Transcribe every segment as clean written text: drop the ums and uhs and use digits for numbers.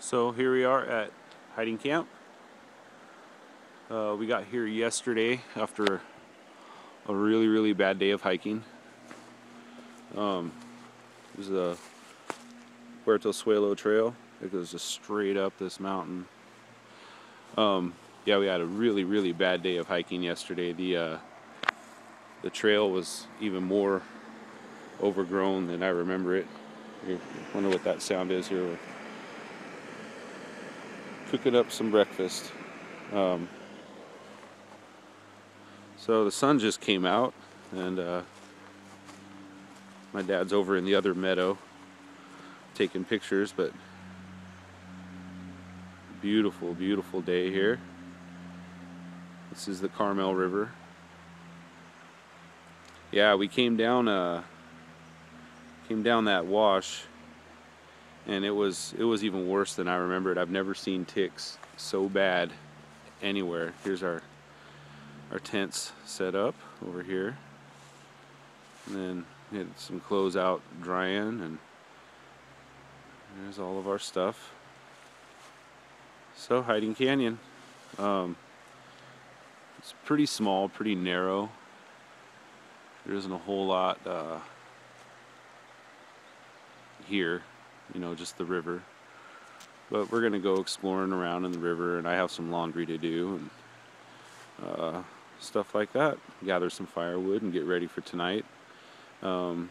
So here we are at hiding camp. We got here yesterday after a really bad day of hiking. There's a Puerto Suelo trail. It goes just straight up this mountain. Yeah, we had a really bad day of hiking yesterday. The trail was even more overgrown than I remember it. I wonder what that sound is here. We're cooking up some breakfast. So the sun just came out, and my dad's over in the other meadow taking pictures, but beautiful day here. This is the Carmel River. Yeah, we came down that wash, and it was even worse than I remembered. I've never seen ticks so bad anywhere. Here's our tents set up over here, and then we had some clothes out drying, and there's all of our stuff. So hiding canyon, it's pretty small, pretty narrow. There isn't a whole lot here, just the river. But we're gonna go exploring around in the river, and I have some laundry to do and stuff like that. Gather some firewood and get ready for tonight. We'll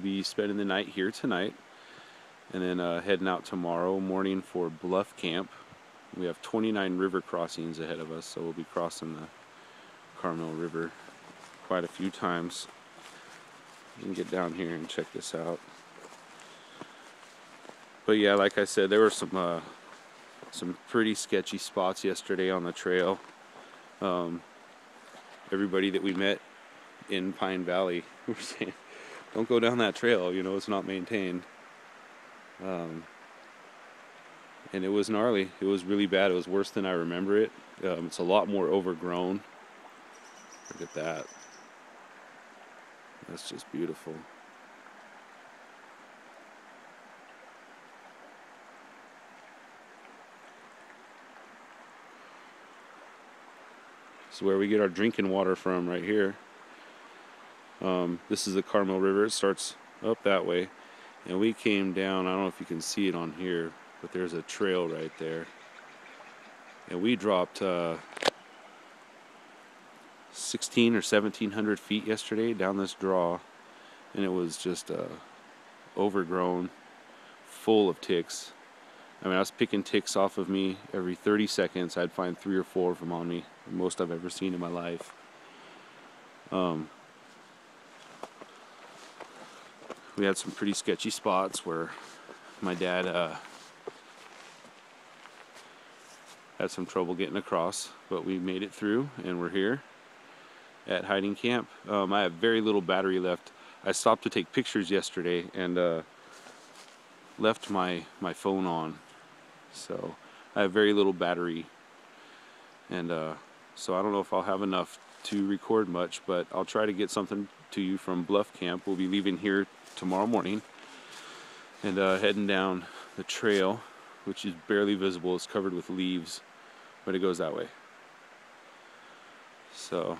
be spending the night here tonight, and then heading out tomorrow morning for Bluff Camp. We have 29 river crossings ahead of us, so we'll be crossing the Carmel River quite a few times. You can get down here and check this out. But yeah, like I said, there were some pretty sketchy spots yesterday on the trail. Everybody that we met in Pine Valley were saying, don't go down that trail, it's not maintained. And it was gnarly. It was really bad. It was worse than I remember it. It's a lot more overgrown. Look at that. That's just beautiful. This is where we get our drinking water from, right here. This is the Carmel River. It starts up that way, and we came down. I don't know if you can see it on here, but there's a trail right there, and we dropped 16 or 1700 feet yesterday down this draw, and it was just overgrown, full of ticks. I mean, I was picking ticks off of me every 30 seconds. I'd find 3 or 4 of them on me, the most I've ever seen in my life. We had some pretty sketchy spots where my dad had some trouble getting across, but we made it through, and we're here at hiding camp. I have very little battery left. I stopped to take pictures yesterday and left my phone on, so I have very little battery, and so I don't know if I'll have enough to record much, but I'll try to get something to you from Bluff Camp. We'll be leaving here tomorrow morning and heading down the trail, which is barely visible. It's covered with leaves, but it goes that way. So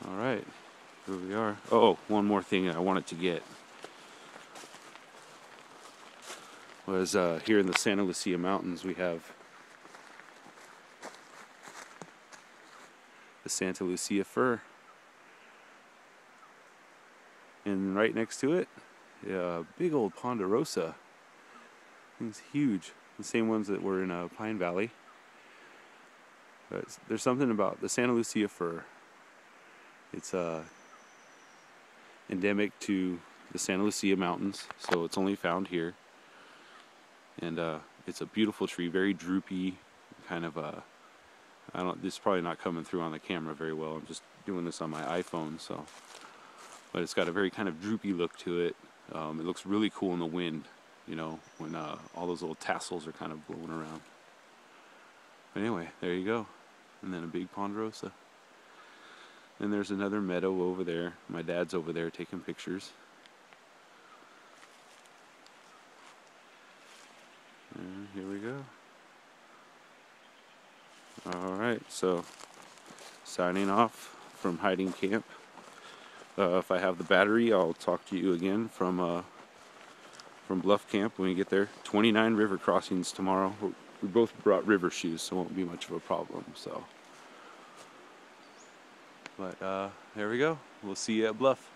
all right, here we are. Oh, one more thing I wanted to get was here in the Santa Lucia Mountains, we have the Santa Lucia fir, and right next to it, a big old ponderosa. It's huge. The same ones that were in Pine Valley. But there's something about the Santa Lucia fir. It's endemic to the Santa Lucia Mountains, so it's only found here. And it's a beautiful tree, very droopy, kind of this is probably not coming through on the camera very well. I'm just doing this on my iPhone, so. But it's got a very kind of droopy look to it. It looks really cool in the wind, when all those little tassels are kind of blowing around. But anyway, there you go. And then a big ponderosa. And there's another meadow over there. My dad's over there taking pictures. And here we go. Alright, so signing off from hiding camp. If I have the battery, I'll talk to you again from Bluff Camp when we get there. 29 river crossings tomorrow. We both brought river shoes, so it won't be much of a problem. So, but there we go. We'll see you at Bluff.